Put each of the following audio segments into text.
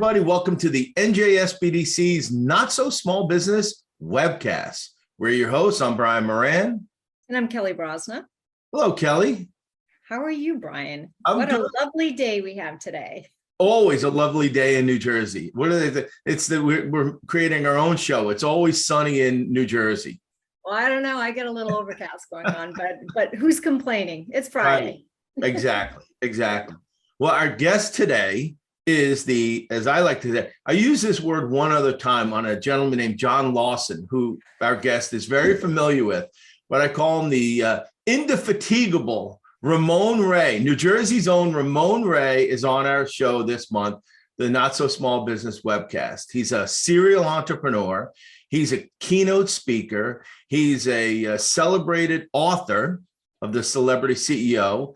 everybody. Welcome to the NJSBDC's Not So Small Business webcast. We're your hosts. I'm Brian Moran. And I'm Kelly Brosna. Hello, Kelly. How are you, Brian? I'm what good. A lovely day we have today. Always a lovely day in New Jersey. What are they? It's that we're creating our own show. It's always sunny in New Jersey. Well, I don't know. I get a little overcast going on, but who's complaining? It's Friday. Right. Exactly. Well, our guest today is as I like to say, I use this word one other time on a gentleman named John Lawson, who our guest is very familiar with, but I call him the indefatigable Ramon Ray. New Jersey's own Ramon Ray is on our show this month, the Not So Small Business webcast. He's a serial entrepreneur. He's a keynote speaker. He's a celebrated author of The Celebrity CEO.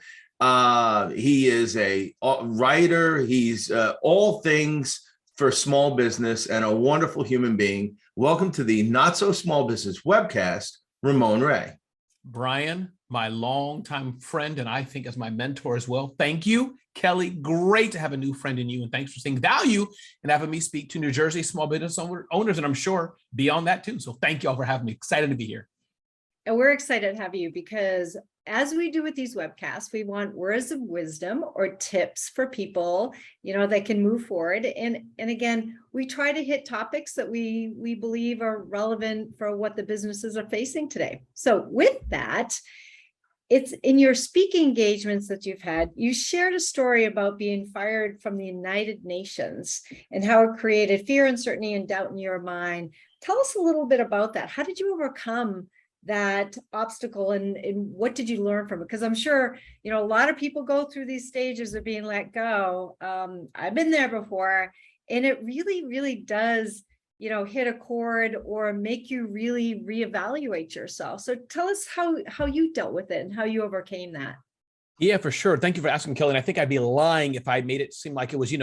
He is a writer. He's all things for small business and a wonderful human being. Welcome to the Not So Small Business webcast, Ramon Ray. Brian, my longtime friend, and I think as my mentor as well. Thank you, Kelly. Great to have a new friend in you, and thanks for seeing value and having me speak to New Jersey small business owners, and I'm sure beyond that too. So thank you all for having me. Excited to be here. And we're excited to have you because as we do with these webcasts, we want words of wisdom or tips for people, that can move forward. And again, we try to hit topics that we believe are relevant for what the businesses are facing today. So with that, it's in your speaking engagements that you've had, you shared a story about being fired from the United Nations and how it created fear, uncertainty, and doubt in your mind. Tell us a little bit about that. How did you overcome that obstacle and what did you learn from it? Because I'm sure, a lot of people go through these stages of being let go. I've been there before, and it really, really does, hit a chord or make you really reevaluate yourself. So tell us how you dealt with it and how you overcame that. Yeah, for sure. Thank you for asking, Kelly. And I think I'd be lying if I made it seem like it was,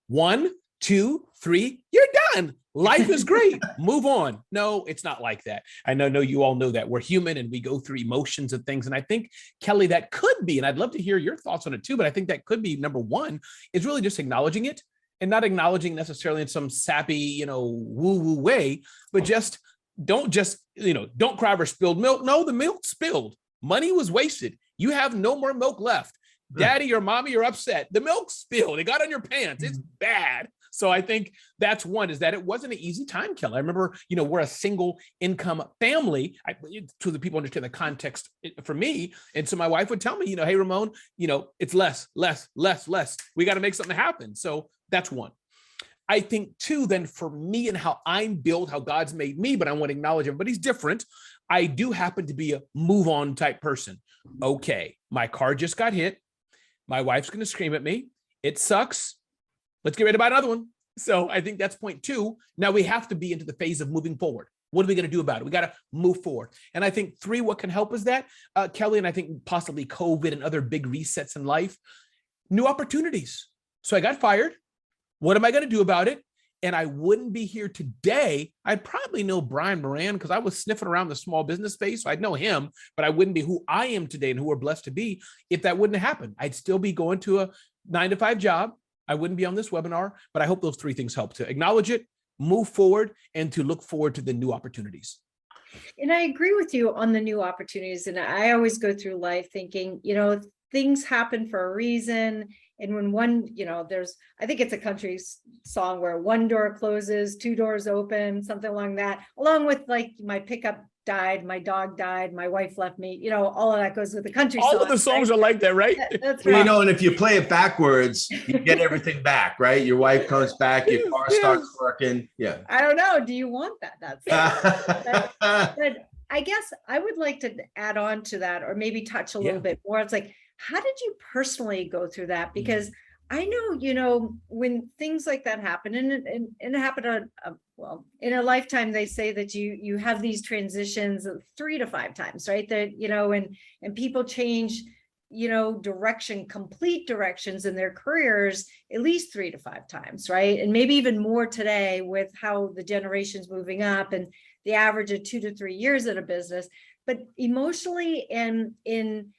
1, 2, 3, you're done. Life is great. Move on. No, it's not like that. I know you all know that we're human and we go through emotions and things. And I think, Kelly, that could be, and I'd love to hear your thoughts on it too, but I think that could be number one is really just acknowledging it and not acknowledging necessarily in some sappy, woo-woo way, but don't cry over spilled milk. No, the milk spilled. Money was wasted. You have no more milk left. Daddy or mommy are upset. The milk spilled. It got on your pants. It's bad. So I think that's one, is that it wasn't an easy time, Kelly. I remember, we're a single income family. To the people understand the context for me. And so my wife would tell me, hey, Ramon, it's less. We got to make something happen. So that's one. I think two, then for me and how I'm built, how God's made me, but I want to acknowledge everybody's different. I do happen to be a move on type person. Okay, my car just got hit. My wife's going to scream at me. It sucks. Let's get ready to buy another one. So I think that's point two. Now we have to be into the phase of moving forward. What are we going to do about it? We got to move forward. And I think three, what can help is that, Kelly, and I think possibly COVID and other big resets in life, new opportunities. So I got fired. What am I going to do about it? And I wouldn't be here today. I'd probably know Brian Moran because I was sniffing around the small business space. So I'd know him, but I wouldn't be who I am today and who we're blessed to be if that wouldn't have happened. I'd still be going to a 9-to-5 job. I wouldn't be on this webinar, but I hope those three things help to acknowledge it, move forward, and to look forward to the new opportunities. And I agree with you on the new opportunities. And I always go through life thinking, things happen for a reason. And when one, I think it's a country song where one door closes, two doors open, something along that, along with like my pickup died, my dog died, my wife left me, all of that goes with the country all song. Of the songs right? Are like that, right? That's right. And if you play it backwards, you get everything back, right? Your wife comes back, your car starts working. Yeah. I don't know. Do you want that? But I guess I would like to add on to that or maybe touch a little bit more. It's like, how did you personally go through that? Because I know, when things like that happen and it happened in a lifetime, they say that you have these transitions 3 to 5 times, right? That, and people change, complete directions in their careers, at least 3 to 5 times, right? And maybe even more today with how the generation's moving up and the average of 2 to 3 years in a business. But emotionally and in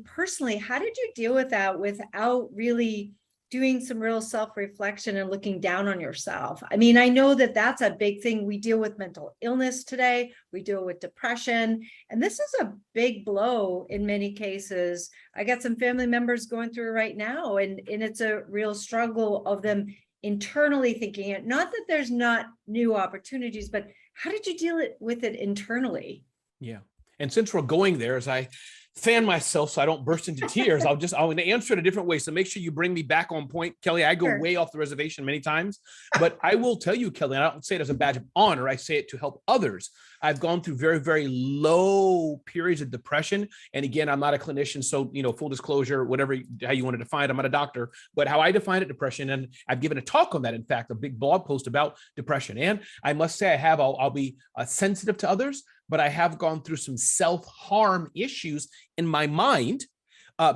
personally, how did you deal with that without really doing some real self-reflection and looking down on yourself. I mean, I know that that's a big thing. We deal with mental illness today. We deal with depression, and this is a big blow in many cases. I got some family members going through it right now, and it's a real struggle of them internally thinking it. Not that there's not new opportunities, but how did you deal with it internally? Yeah. And since we're going there, as I fan myself so I don't burst into tears, I'll answer it a different way. So make sure you bring me back on point, Kelly. I go Sure. way off the reservation many times, but I will tell you, Kelly, and I don't say it as a badge of honor. I say it to help others. I've gone through very, very low periods of depression. And again, I'm not a clinician. So, full disclosure, whatever, how you want to define it, I'm not a doctor, but how I define it, depression. And I've given a talk on that. In fact, a big blog post about depression. And I must say I'll be sensitive to others, but I have gone through some self-harm issues in my mind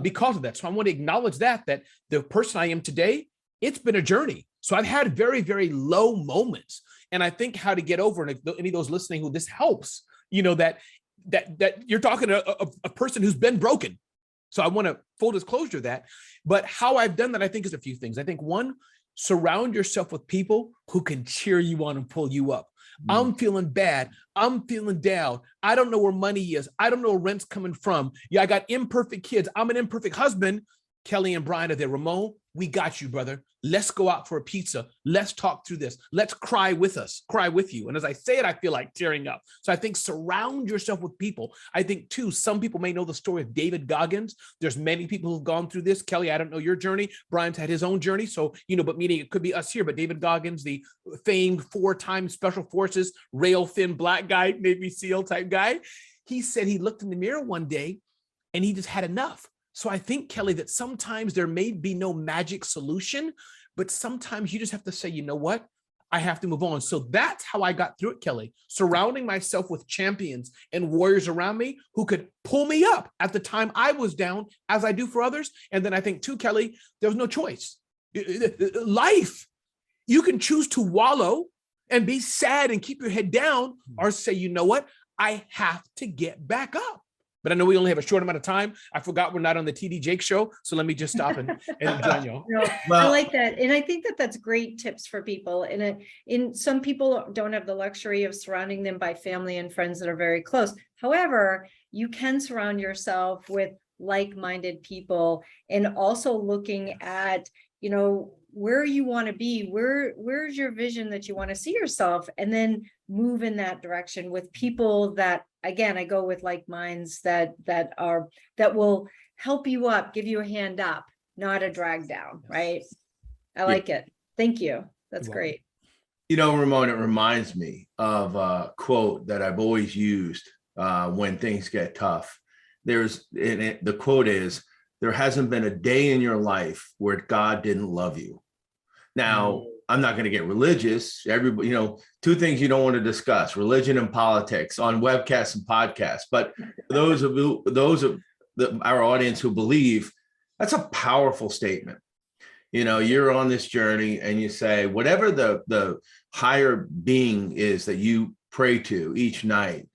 because of that. So I want to acknowledge that the person I am today, it's been a journey. So I've had very, very low moments. And I think how to get over, and if any of those listening who this helps, that you're talking to a person who's been broken. So I want to full disclosure that. But how I've done that, I think, is a few things. I think one, surround yourself with people who can cheer you on and pull you up. I'm feeling bad. I'm feeling down. I don't know where money is. I don't know where rent's coming from. Yeah, I got imperfect kids. I'm an imperfect husband. Kelly and Brian are there. Ramon, we got you, brother. Let's go out for a pizza. Let's talk through this. Let's cry with you. And as I say it, I feel like tearing up. So I think surround yourself with people. I think too, some people may know the story of David Goggins. There's many people who've gone through this. Kelly, I don't know your journey. Brian's had his own journey. So, but meaning it could be us here, but David Goggins, the famed 4-time Special Forces, rail thin black guy, Navy SEAL type guy. He said he looked in the mirror one day and he just had enough. So I think, Kelly, that sometimes there may be no magic solution, but sometimes you just have to say, you know what? I have to move on. So that's how I got through it, Kelly, surrounding myself with champions and warriors around me who could pull me up at the time I was down, as I do for others. And then I think too, Kelly, there was no choice. Life, you can choose to wallow and be sad and keep your head down, or say, you know what? I have to get back up. But I know we only have a short amount of time. I forgot we're not on the TD Jake show. So let me just stop and join you. No, I like that. And I think that that's great tips for people. And some people don't have the luxury of surrounding them by family and friends that are very close. However, you can surround yourself with like-minded people, and also looking at, where you want to be, where's your vision that you want to see yourself, and then move in that direction with people that, again, I go with like minds that will help you up, give you a hand up, not a drag down, right? I like it. Thank you. That's great. Ramon, it reminds me of a quote that I've always used when things get tough. The quote is, there hasn't been a day in your life where God didn't love you. Now, I'm not going to get religious. Everybody, two things you don't want to discuss: religion and politics on webcasts and podcasts. But those of our audience who believe, that's a powerful statement. You're on this journey and you say, whatever the higher being is that you pray to each night,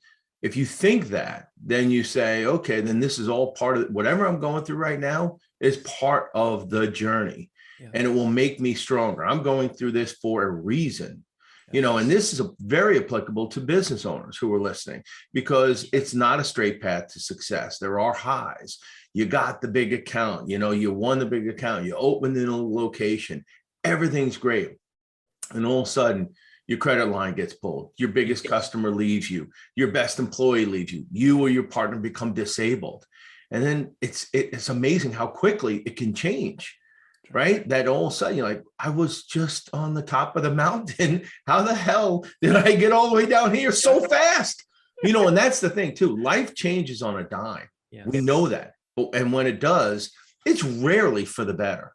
if you think that, then you say, okay, then this is all part of whatever I'm going through right now is part of the journey. Yeah. And it will make me stronger. I'm going through this for a reason, and this is very applicable to business owners who are listening, because it's not a straight path to success. There are highs. You got the big account, you won the big account, you opened in a location, everything's great. And all of a sudden, your credit line gets pulled. Your biggest customer leaves you. Your best employee leaves you. You or your partner become disabled. And then it's amazing how quickly it can change. Right? That all of a sudden you're like, I was just on the top of the mountain. How the hell did I get all the way down here so fast? And that's the thing too. Life changes on a dime. Yes. We know that. And when it does, it's rarely for the better.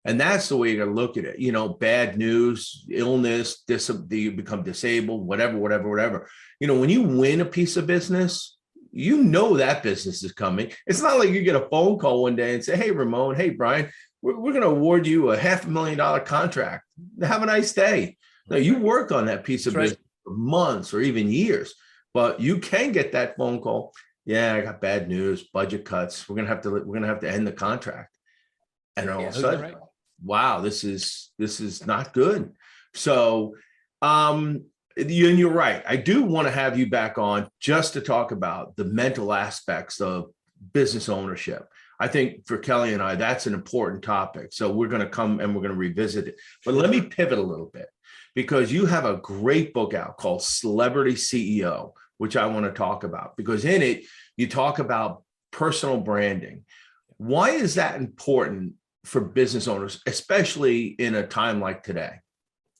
And that's the way you got to look at it. Bad news, illness, you become disabled, whatever. When you win a piece of business, that business is coming. It's not like you get a phone call one day and say, hey, Ramon, hey, Brian, we're going to award you a $500,000 contract. Have a nice day. No, you worked on that piece of business for months or even years, but you can get that phone call. Yeah, I got bad news, budget cuts. We're going to have to end the contract. And all of a sudden, wow, this is not good. So, you're right. I do want to have you back on just to talk about the mental aspects of business ownership. I think for Kelly and I, that's an important topic. So we're going to come and we're going to revisit it. But let me pivot a little bit, because you have a great book out called Celebrity CEO, which I want to talk about, because in it, you talk about personal branding. Why is that important for business owners, especially in a time like today?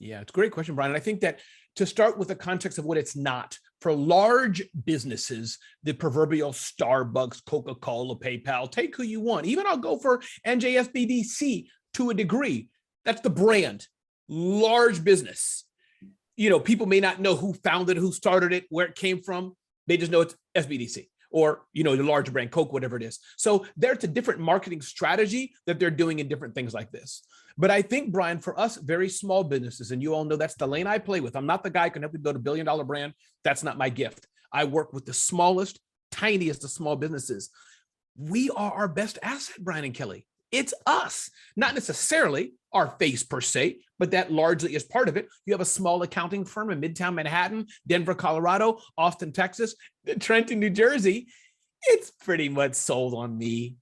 Yeah, it's a great question, Brian. And I think that to start with the context of what it's not, for large businesses, the proverbial Starbucks, Coca-Cola, PayPal, take who you want. Even I'll go for NJSBDC to a degree. That's the brand. Large business. You know, people may not know who founded, who started it, where it came from. They just know it's SBDC or, you know, the larger brand, Coke, whatever it is. So there's a different marketing strategy that they're doing in different things like this. But I think, Brian, for us, very small businesses, and you all know that's the lane I play with. I'm not the guy who can help you build $1 billion brand. That's not my gift. I work with the smallest, tiniest of small businesses. We are our best asset, Brian and Kelly. It's us, not necessarily our face per se, but that largely is part of it. You have a small accounting firm in Midtown Manhattan, Denver, Colorado, Austin, Texas, Trenton, New Jersey. It's pretty much sold on me.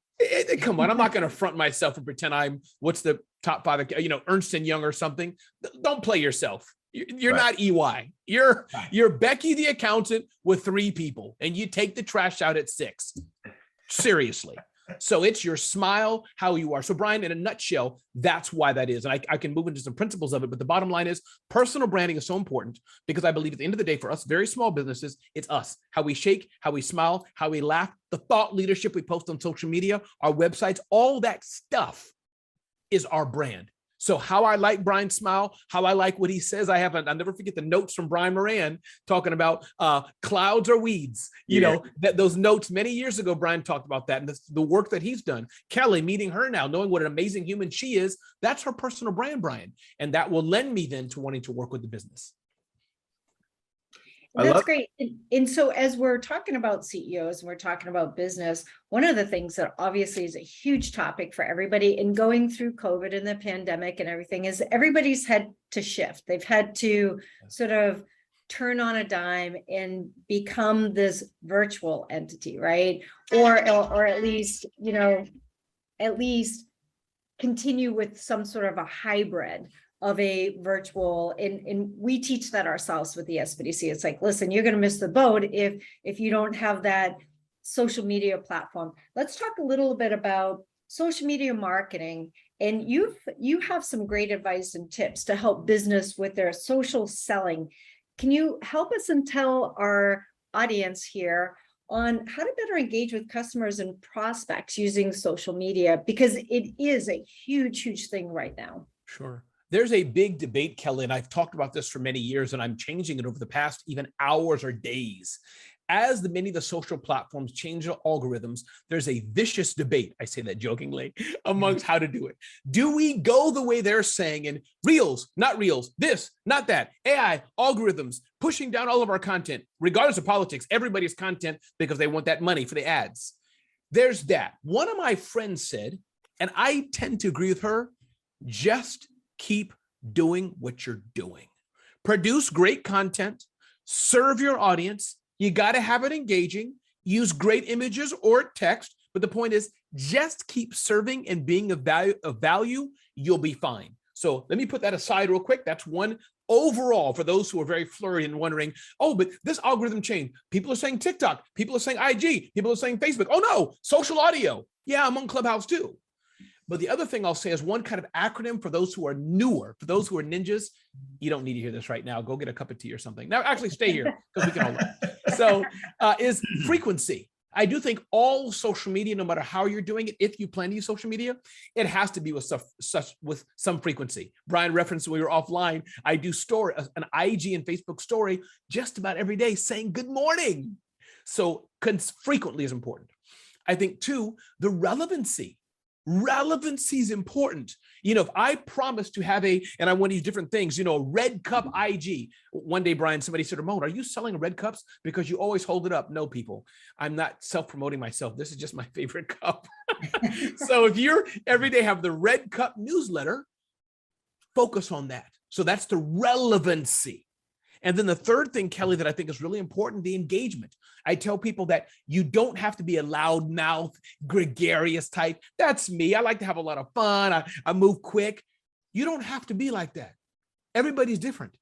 Come on, I'm not going to front myself and pretend I'm what's the top five, you know, Ernst & Young or something. Don't play yourself. You're Right. not EY. You're Becky the accountant with 3 people, and you take the trash out at 6. Seriously. So it's your smile, how you are. So Brian, in a nutshell, that's why that is. And I can move into some principles of it, but the bottom line is personal branding is so important because I believe at the end of the day, for us, very small businesses, it's us, how we shake, how we smile, how we laugh, the thought leadership we post on social media, our websites, all that stuff is our brand. So how I like Brian's smile, how I like what he says. I'll never forget the notes from Brian Moran talking about clouds or weeds. You know, that those notes many years ago, Brian talked about that and the work that he's done. Kelly, meeting her now, knowing what an amazing human she is, that's her personal brand, Brian. And that will lend me then to wanting to work with the business. That's great. And so as we're talking about CEOs and we're talking about business, one of the things that obviously is a huge topic for everybody in going through COVID and the pandemic and everything is everybody's had to shift. They've had to sort of turn on a dime and become this virtual entity, right? Or at least, you know, at least continue with some sort of a hybrid of a virtual, and we teach that ourselves with the SBDC. It's like, listen, you're going to miss the boat if you don't have that social media platform. Let's talk a little bit about social media marketing. And you have some great advice and tips to help business with their social selling. Can you help us and tell our audience here on how to better engage with customers and prospects using social media? Because it is a huge, huge thing right now. Sure. There's a big debate, Kelly, and I've talked about this for many years, and I'm changing it over the past even hours or days. As many of the social platforms change the algorithms, there's a vicious debate, I say that jokingly, amongst how to do it. Do we go the way they're saying in reels, not reels, this, not that, AI, algorithms, pushing down all of our content, regardless of politics, everybody's content because they want that money for the ads. There's that. One of my friends said, and I tend to agree with her, just keep doing what you're doing. Produce great content, serve your audience. You got to have it engaging, use great images or text. But the point is just keep serving and being of value, you'll be fine. So let me put that aside real quick. That's one overall for those who are very flurried and wondering, oh, but this algorithm changed. People are saying TikTok. People are saying IG. People are saying Facebook. Oh no, social audio. Yeah, I'm on Clubhouse too. But the other thing I'll say is one kind of acronym for those who are newer, for those who are ninjas. You don't need to hear this right now. Go get a cup of tea or something. Now, actually stay here because we can all learn. So is frequency. I do think all social media, no matter how you're doing it, if you plan to use social media, it has to be with some frequency. Brian referenced when we were offline. I do an IG and Facebook story just about every day saying good morning. So frequently is important. I think too, the relevancy. Relevancy is important. You know, if I promise to have and I want to use different things, you know, a red cup IG. One day, Brian, somebody said, Ramon, are you selling red cups? Because you always hold it up. No, people, I'm not self-promoting myself. This is just my favorite cup. So if you're every day have the Red Cup newsletter, focus on that. So that's the relevancy. And then the third thing, Kelly, that I think is really important, the engagement. I tell people that you don't have to be a loudmouth, gregarious type. That's me. I like to have a lot of fun. I move quick. You don't have to be like that. Everybody's different,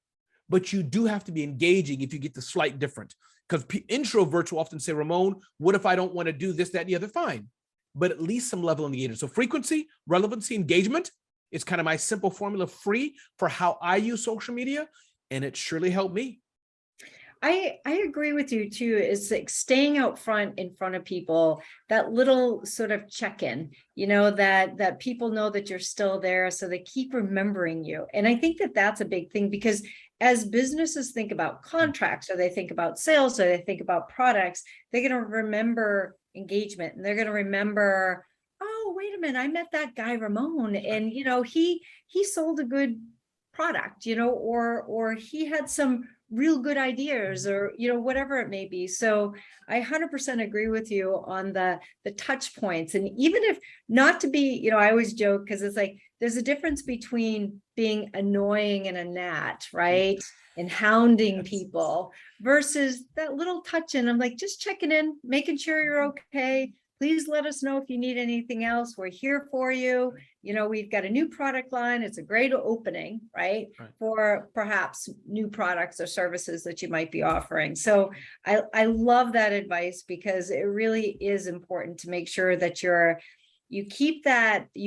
but you do have to be engaging if you get the slight difference. Because introverts will often say, Ramon, what if I don't want to do this, that, and the other? Fine, but at least some level of engagement. So frequency, relevancy, engagement is kind of my simple formula free for how I use social media. And it surely helped me. I agree with you too. It's like staying out front in front of people, that little sort of check-in, that people know that you're still there. So they keep remembering you. And I think that that's a big thing, because as businesses think about contracts, or they think about sales, or they think about products, they're going to remember engagement, and they're going to remember, oh, wait a minute, I met that guy, Ramon, and, he sold a good product, or he had some real good ideas, or whatever it may be. So I 100% agree with you on the touch points. And even if not to be, I always joke, because it's like there's a difference between being annoying and a gnat, right, and hounding people, versus that little touch in. I'm like, just checking in, making sure you're okay. Please let us know if you need anything else. We're here for you. We've got a new product line. It's a great opening, right? For perhaps new products or services that you might be offering. So I love that advice, because it really is important to make sure that you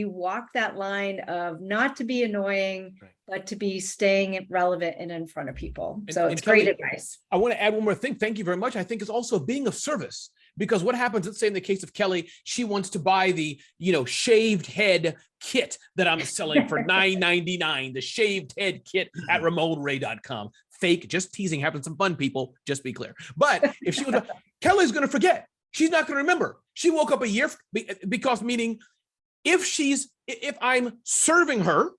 walk that line of not to be annoying, but to be staying relevant and in front of people. So it's great advice. I want to add one more thing. Thank you very much. I think it's also being of service. Because what happens, let's say in the case of Kelly, she wants to buy the, shaved head kit that I'm selling for $9.99, the shaved head kit at RamonRay.com. Fake, just teasing, having some fun, people, just be clear. But if she was, Kelly's going to forget. She's not going to remember. She woke up a year, because meaning if I'm serving her,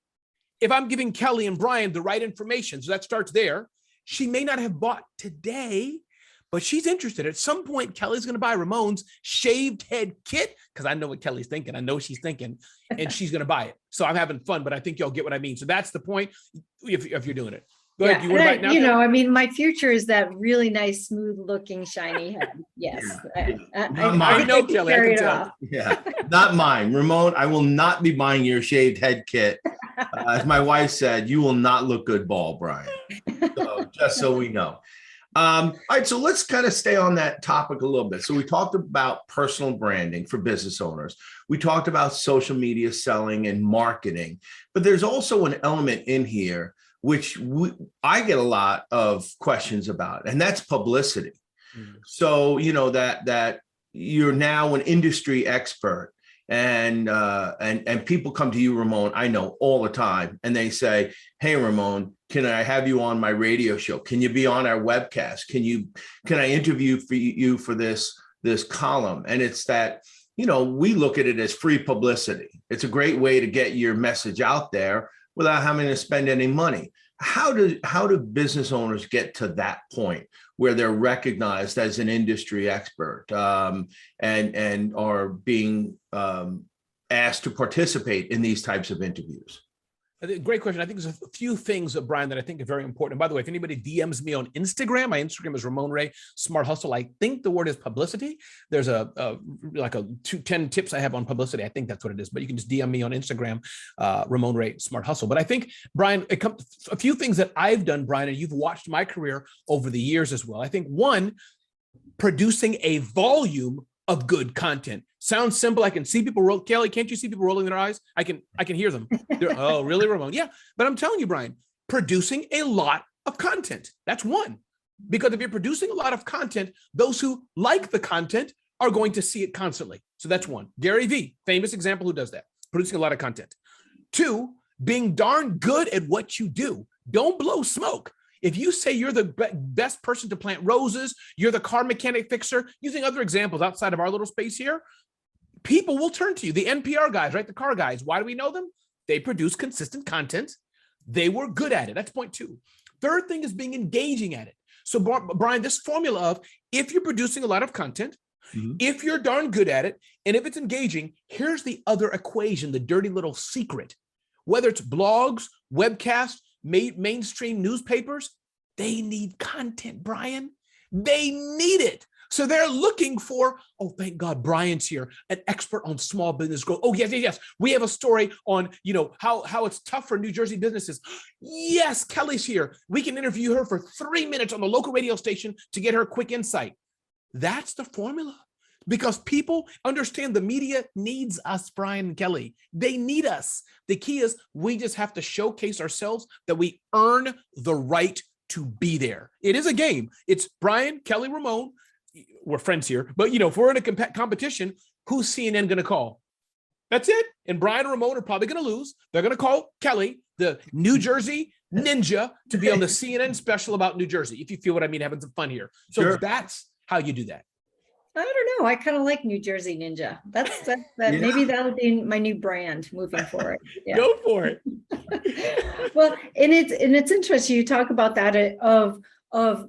if I'm giving Kelly and Brian the right information, so that starts there, she may not have bought today, but she's interested. At some point, Kelly's going to buy Ramon's shaved head kit, because I know what Kelly's thinking. I know she's thinking, and she's going to buy it. So I'm having fun, but I think y'all get what I mean. So that's the point if you're doing it. Go ahead. You want to buy it now? My future is that really nice, smooth looking, shiny head. Yes. I know, Kelly. I can tell. Yeah, not mine. Ramon, I will not be buying your shaved head kit. As my wife said, you will not look good bald, Brian. So just so we know. All right, so let's kind of stay on that topic a little bit. So we talked about personal branding for business owners. We talked about social media selling and marketing, but there's also an element in here which I get a lot of questions about, and that's publicity. Mm-hmm. So, that you're now an industry expert, and people come to you, Ramon, I know, all the time, and they say, hey, Ramon, can I have you on my radio show? Can you be on our webcast? Can I interview you for this column? And it's that, we look at it as free publicity. It's a great way to get your message out there without having to spend any money. How do business owners get to that point where they're recognized as an industry expert, and are being asked to participate in these types of interviews? Great question. I think there's a few things, Brian, that I think are very important. And by the way, if anybody DMs me on Instagram, my Instagram is Ramon Ray Smart Hustle. I think the word is publicity. There's 10 tips I have on publicity. I think that's what it is, but you can just DM me on Instagram, Ramon Ray Smart Hustle. But I think, Brian, it comes a few things that I've done, Brian, and you've watched my career over the years as well. I think one, producing a volume of good content. Sounds simple. I can see people roll. Kelly, can't you see people rolling their eyes? I can hear them. Oh, really, Ramon? Yeah. But I'm telling you, Brian, producing a lot of content. That's one. Because if you're producing a lot of content, those who like the content are going to see it constantly. So that's one. Gary Vee, famous example who does that, producing a lot of content. Two, being darn good at what you do. Don't blow smoke. If you say you're the best person to plant roses, you're the car mechanic fixer, using other examples outside of our little space here, people will turn to you. The NPR guys, right? The car guys. Why do we know them? They produce consistent content. They were good at it. That's point two. Third thing is being engaging at it. So Brian, this formula of if you're producing a lot of content, Mhm. If you're darn good at it, and if it's engaging, here's the other equation, the dirty little secret. Whether it's blogs, webcasts, mainstream newspapers, they need content, Brian. They need it. So they're looking for, oh, thank God, Brian's here, an expert on small business growth. Oh, yes. We have a story on, how it's tough for New Jersey businesses. Yes, Kelly's here. We can interview her for 3 minutes on the local radio station to get her a quick insight. That's the formula. Because people understand the media needs us, Brian and Kelly. They need us. The key is we just have to showcase ourselves that we earn the right to be there. It is a game. It's Brian, Kelly, Ramon. We're friends here, but if we're in a competition, who's CNN going to call? That's it. And Brian and Ramon are probably going to lose. They're going to call Kelly, the New Jersey ninja, to be on the CNN special about New Jersey. If you feel what I mean, having some fun here. So Sure. That's how you do that. I don't know. I kind of like New Jersey Ninja. That's that. Yeah. Maybe that'll be my new brand moving forward. Yeah. Go for it. Well, and it's interesting. You talk about that of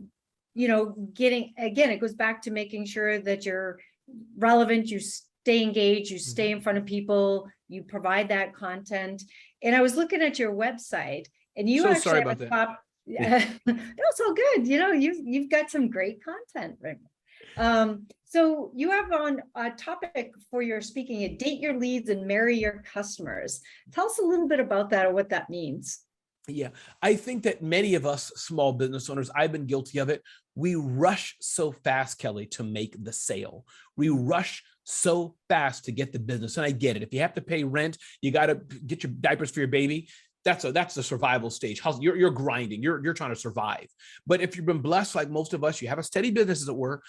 getting, again, it goes back to making sure that you're relevant, you stay engaged, you stay in front of people, you provide that content. And I was looking at your website, and you So actually sorry have about a that. top. No, it's all good. You've got some great content, right? So you have on a topic for your speaking, date your leads and marry your customers. Tell us a little bit about that or what that means. Yeah, I think that many of us small business owners, I've been guilty of it. We rush so fast, Kelly, to make the sale. We rush so fast to get the business. And I get it. If you have to pay rent, you got to get your diapers for your baby. That's the survival stage. You're grinding. You're trying to survive. But if you've been blessed like most of us, you have a steady business, as it were.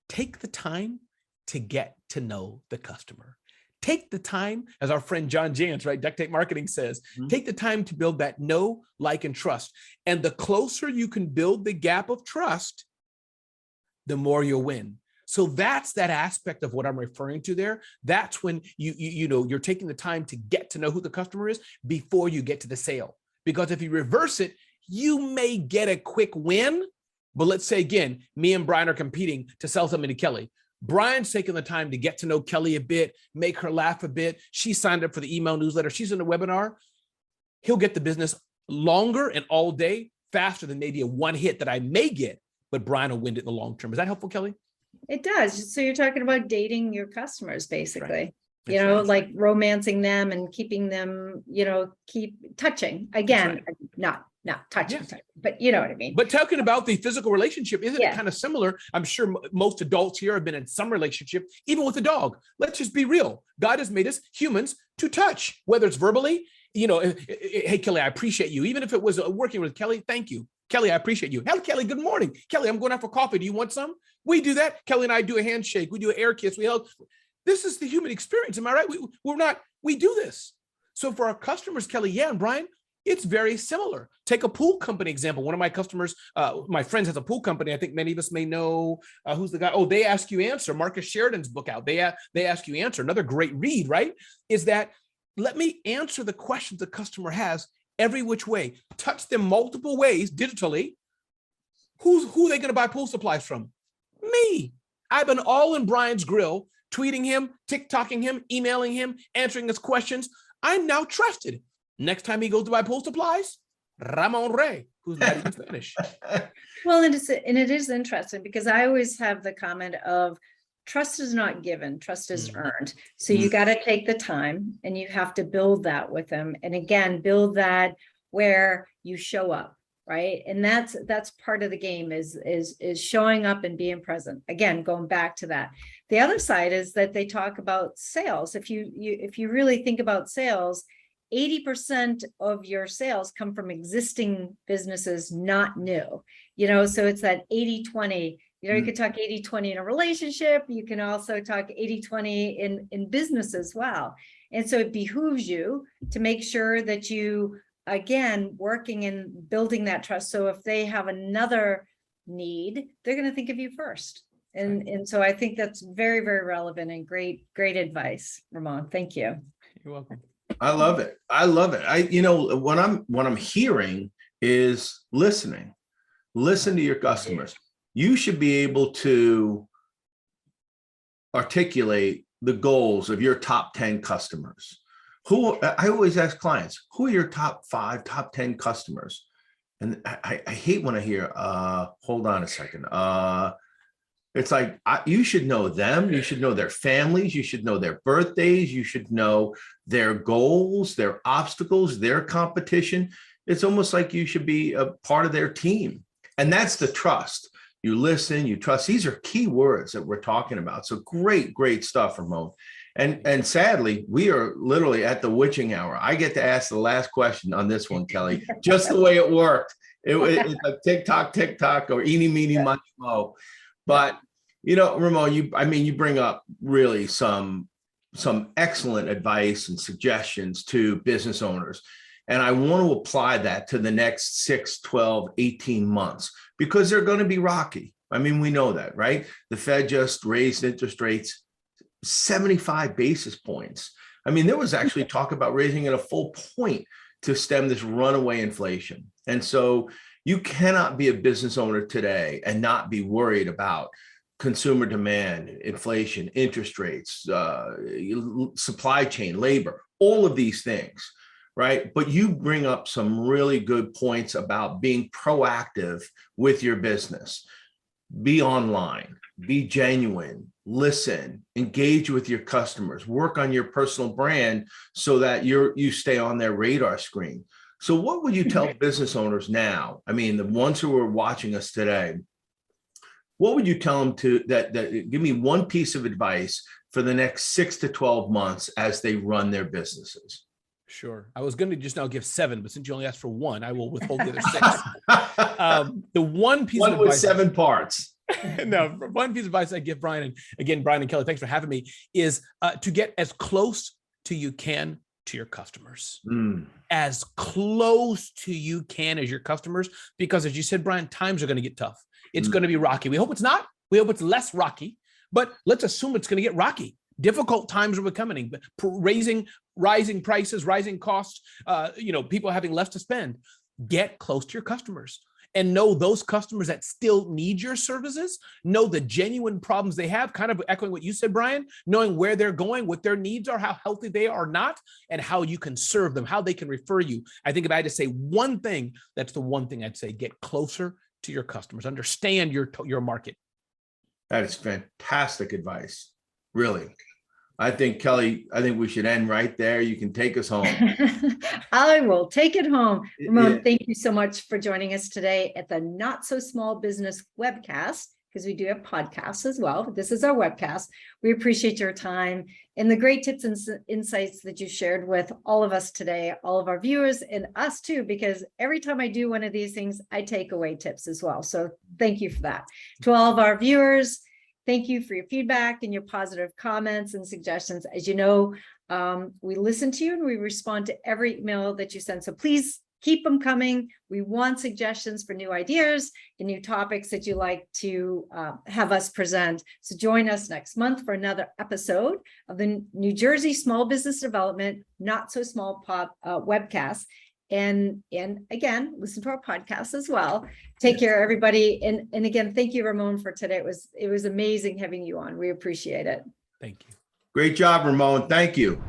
Take the time to get to know the customer. Take the time, as our friend John Jantz, right, Duct Tape Marketing says, take the time to build that know, like, and trust. And the closer you can build the gap of trust, the more you'll win. So that's that aspect of what I'm referring to there. That's when you're taking the time to get to know who the customer is before you get to the sale. Because if you reverse it, you may get a quick win. But let's say, again, me and Brian are competing to sell something to Kelly. Brian's taking the time to get to know Kelly a bit, make her laugh a bit. She signed up for the email newsletter. She's in the webinar. He'll get the business longer and all day, faster than maybe a one hit that I may get, but Brian will win it in the long term. Is that helpful, Kelly? It does. So you're talking about dating your customers, basically. Right. Like romancing them and keeping them, keep touching. Again, not touching, but you know what I mean. But talking about the physical relationship, isn't it Yeah. kind of similar? I'm sure most adults here have been in some relationship, even with a dog. Let's just be real. God has made us humans to touch, whether it's verbally, hey, Kelly, I appreciate you. Even if it was working with Kelly, thank you. Kelly, I appreciate you. Hey, Kelly, good morning. Kelly, I'm going out for coffee. Do you want some? We do that. Kelly and I do a handshake. We do an air kiss. We hug. This is the human experience. Am I right? We do this. So for our customers, Kelly, yeah, and Brian, it's very similar. Take a pool company example. One of my customers, my friends, has a pool company. I think many of us may know who's the guy. Oh, They Ask You Answer. Marcus Sheridan's book out. They Ask You Answer. Another great read, right? Is that let me answer the questions the customer has every which way. Touch them multiple ways digitally. Who are they going to buy pool supplies from? Me. I've been all in Brian's grill, tweeting him, TikToking him, emailing him, answering his questions. I'm now trusted. Next time he goes to buy pool supplies, Ramon Ray, who's not even Spanish. Well, and it is interesting because I always have the comment of trust is not given, trust is earned. So you got to take the time and you have to build that with them. And again, build that where you show up, right? And that's part of the game is showing up and being present. Again, going back to that. The other side is that they talk about sales. If you really think about sales, 80% of your sales come from existing businesses, not new, so it's that 80-20, you could talk 80-20 in a relationship. You can also talk 80-20 in business as well. And so it behooves you to make sure that you, again, working and building that trust. So if they have another need, they're going to think of you first. And so I think that's very, very relevant and great advice, Ramon. Thank you. You're welcome. I love it. What I'm hearing is listening. Listen to your customers. You should be able to articulate the goals of your top 10 customers. I always ask clients, who are your top 5, top 10 customers? And I hate when I hear, hold on a second. It's like, you should know them. You should know their families. You should know their birthdays. You should know their goals, their obstacles, their competition. It's almost like you should be a part of their team. And that's the trust. You listen, you trust. These are key words that we're talking about. So great, great stuff, Ramon. And sadly, we are literally at the witching hour. I get to ask the last question on this one, Kelly, just the way it worked. It's like tick-tock, or eeny, meeny, miny, mo. But, Ramon, you bring up really some excellent advice and suggestions to business owners. And I want to apply that to the next 6, 12, 18 months, because they're going to be rocky. I mean, we know that, right? The Fed just raised interest rates 75 basis points. I mean, there was actually talk about raising it a full point to stem this runaway inflation. And so you cannot be a business owner today and not be worried about consumer demand, inflation, interest rates, supply chain, labor, all of these things, right? But you bring up some really good points about being proactive with your business. Be online, be genuine, listen, engage with your customers, work on your personal brand so that you stay on their radar screen. So what would you tell business owners now? I mean, the ones who are watching us today, what would you tell them that give me one piece of advice for the next 6 to 12 months as they run their businesses? Sure. I was going to just now give 7, but since you only asked for 1, I will withhold the other 6. The one piece of advice, 7 parts. No, one piece of advice I give Brian, and again, Brian and Kelly, thanks for having me, is to get as close to you can to your customers. As close to you can as your customers, because as you said, Brian, times are going to get tough. It's going to be rocky. We hope it's not. We hope it's less rocky, but let's assume it's going to get rocky. Difficult times are coming, rising prices, rising costs, people having less to spend. Get close to your customers and know those customers that still need your services, know the genuine problems they have, kind of echoing what you said, Brian, knowing where they're going, what their needs are, how healthy they are not, and how you can serve them, how they can refer you. I think if I had to say one thing, that's the one thing I'd say: get closer to your customers, understand your market. That is fantastic advice. Really. I think, Kelly, we should end right there. You can take us home. I will take it home. Ramon, thank you so much for joining us today at the Not So Small Business webcast, because we do have podcasts as well, but this is our webcast. We appreciate your time and the great tips and insights that you shared with all of us today, all of our viewers and us too, because every time I do one of these things, I take away tips as well. So thank you for that. To all of our viewers, thank you for your feedback and your positive comments and suggestions. As you know, we listen to you and we respond to every email that you send. So please keep them coming. We want suggestions for new ideas and new topics that you like to have us present. So join us next month for another episode of the New Jersey Small Business Development Not So Small webcast. And again, listen to our podcast as well. Take care, everybody. And again, thank you, Ramon, for today. It was amazing having you on. We appreciate it. Thank you. Great job, Ramon. Thank you.